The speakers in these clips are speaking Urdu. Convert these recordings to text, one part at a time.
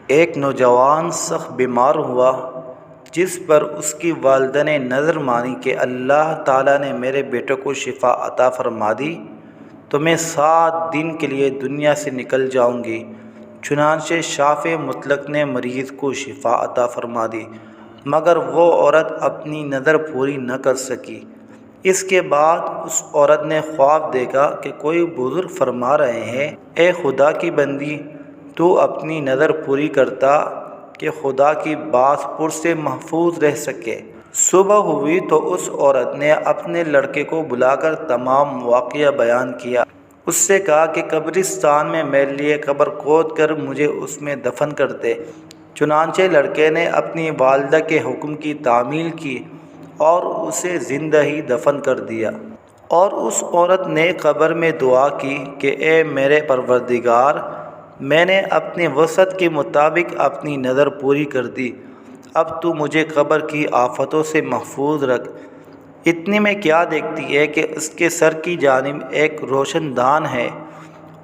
ایک نوجوان سخت بیمار ہوا، جس پر اس کی والدہ نے نظر مانی کہ اللہ تعالیٰ نے میرے بیٹے کو شفا عطا فرما دی تو میں 7 دن کے لیے دنیا سے نکل جاؤں گی۔ چنانچہ شافع مطلق نے مریض کو شفا عطا فرما دی، مگر وہ عورت اپنی نظر پوری نہ کر سکی۔ اس کے بعد اس عورت نے خواب دیکھا کہ کوئی بزرگ فرما رہے ہیں، اے خدا کی بندی، تو اپنی نظر پوری کرتا کہ خدا کی باس پر سے محفوظ رہ سکے۔ صبح ہوئی تو اس عورت نے اپنے لڑکے کو بلا کر تمام واقعہ بیان کیا۔ اس سے کہا کہ قبرستان میں میرے لیے قبر کھود کر مجھے اس میں دفن کر دے۔ چنانچہ لڑکے نے اپنی والدہ کے حکم کی تعمیل کی اور اسے زندہ ہی دفن کر دیا۔ اور اس عورت نے قبر میں دعا کی کہ اے میرے پروردگار، میں نے اپنے وسعت کے مطابق اپنی نظر پوری کر دی، اب تو مجھے قبر کی آفتوں سے محفوظ رکھ۔ اتنے میں کیا دیکھتی ہے کہ اس کے سر کی جانب ایک روشن دان ہے۔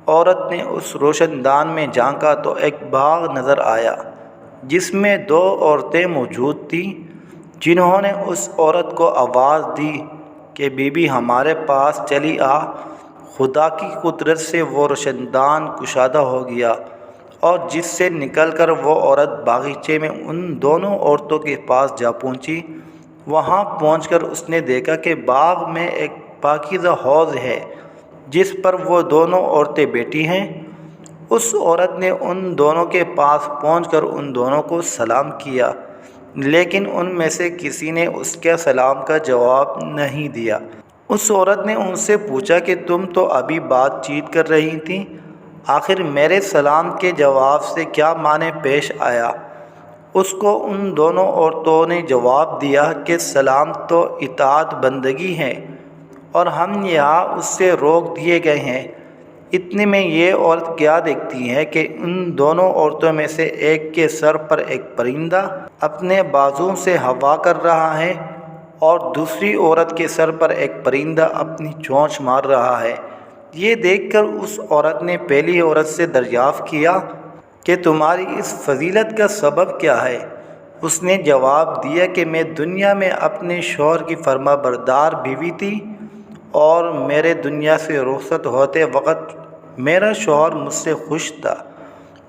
عورت نے اس روشن دان میں جھانکا تو ایک باغ نظر آیا، جس میں 2 عورتیں موجود تھیں، جنہوں نے اس عورت کو آواز دی کہ بی بی ہمارے پاس چلی آ۔ خدا کی قدرت سے وہ روشن دان کشادہ ہو گیا، اور جس سے نکل کر وہ عورت باغیچے میں ان دونوں عورتوں کے پاس جا پہنچی۔ وہاں پہنچ کر اس نے دیکھا کہ باغ میں ایک پاکیزہ حوض ہے، جس پر وہ دونوں عورتیں بیٹھی ہیں۔ اس عورت نے ان دونوں کے پاس پہنچ کر ان دونوں کو سلام کیا، لیکن ان میں سے کسی نے اس کے سلام کا جواب نہیں دیا۔ اس عورت نے ان سے پوچھا کہ تم تو ابھی بات چیت کر رہی تھیں، آخر میرے سلام کے جواب سے کیا معنی پیش آیا؟ اس کو ان دونوں عورتوں نے جواب دیا کہ سلام تو اطاعت بندگی ہے، اور ہم یہاں اس سے روک دیے گئے ہیں۔ اتنے میں یہ عورت کیا دیکھتی ہے کہ ان دونوں عورتوں میں سے ایک کے سر پر ایک پرندہ اپنے بازوں سے ہوا کر رہا ہے، اور دوسری عورت کے سر پر ایک پرندہ اپنی چونچ مار رہا ہے۔ یہ دیکھ کر اس عورت نے پہلی عورت سے دریافت کیا کہ تمہاری اس فضیلت کا سبب کیا ہے؟ اس نے جواب دیا کہ میں دنیا میں اپنے شوہر کی فرما بردار بیوی تھی، اور میرے دنیا سے رخصت ہوتے وقت میرا شوہر مجھ سے خوش تھا۔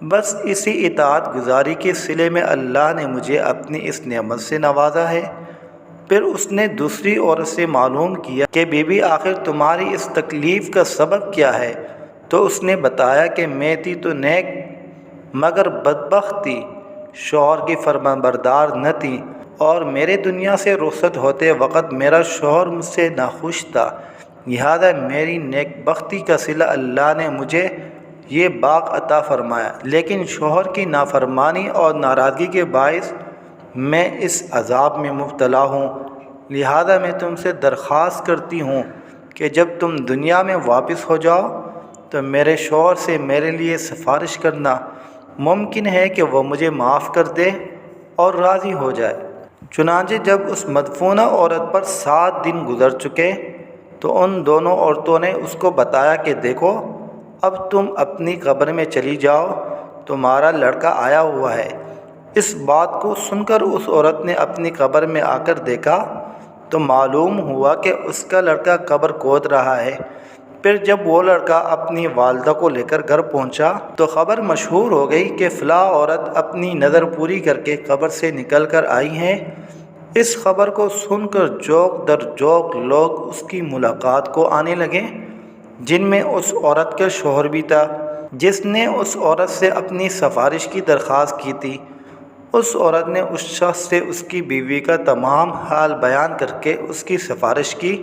بس اسی اطاعت گزاری کے صلے میں اللہ نے مجھے اپنی اس نعمت سے نوازا ہے۔ پھر اس نے دوسری عورت سے معلوم کیا کہ بی بی آخر تمہاری اس تکلیف کا سبب کیا ہے؟ تو اس نے بتایا کہ میں تھی تو نیک مگر بدبخت تھی، شوہر کی فرما بردار نہ تھی، اور میرے دنیا سے رخصت ہوتے وقت میرا شوہر مجھ سے ناخوش تھا، لہذا میری نیک بختی کا صلہ اللہ نے مجھے یہ باغ عطا فرمایا، لیکن شوہر کی نافرمانی اور ناراضگی کے باعث میں اس عذاب میں مبتلا ہوں۔ لہذا میں تم سے درخواست کرتی ہوں کہ جب تم دنیا میں واپس ہو جاؤ تو میرے شوہر سے میرے لیے سفارش کرنا، ممکن ہے کہ وہ مجھے معاف کر دے اور راضی ہو جائے۔ چنانچہ جب اس مدفونہ عورت پر 7 دن گزر چکے تو ان دونوں عورتوں نے اس کو بتایا کہ دیکھو، اب تم اپنی قبر میں چلی جاؤ، تمہارا لڑکا آیا ہوا ہے۔ اس بات کو سن کر اس عورت نے اپنی قبر میں آ کر دیکھا تو معلوم ہوا کہ اس کا لڑکا قبر کھود رہا ہے۔ پھر جب وہ لڑکا اپنی والدہ کو لے کر گھر پہنچا تو خبر مشہور ہو گئی کہ فلاں عورت اپنی نظر پوری کر کے قبر سے نکل کر آئی ہیں۔ اس خبر کو سن کر جوک در جوک لوگ اس کی ملاقات کو آنے لگے، جن میں اس عورت کا شوہر بھی تھا، جس نے اس عورت سے اپنی سفارش کی درخواست کی تھی۔ اس عورت نے اس شخص سے اس کی بیوی کا تمام حال بیان کر کے اس کی سفارش کی،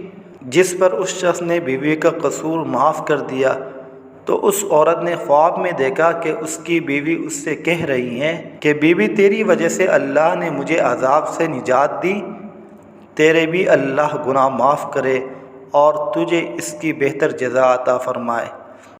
جس پر اس شخص نے بیوی کا قصور معاف کر دیا۔ تو اس عورت نے خواب میں دیکھا کہ اس کی بیوی اس سے کہہ رہی ہیں کہ بیوی تیری وجہ سے اللہ نے مجھے عذاب سے نجات دی، تیرے بھی اللہ گناہ معاف کرے اور تجھے اس کی بہتر جزا عطا فرمائے۔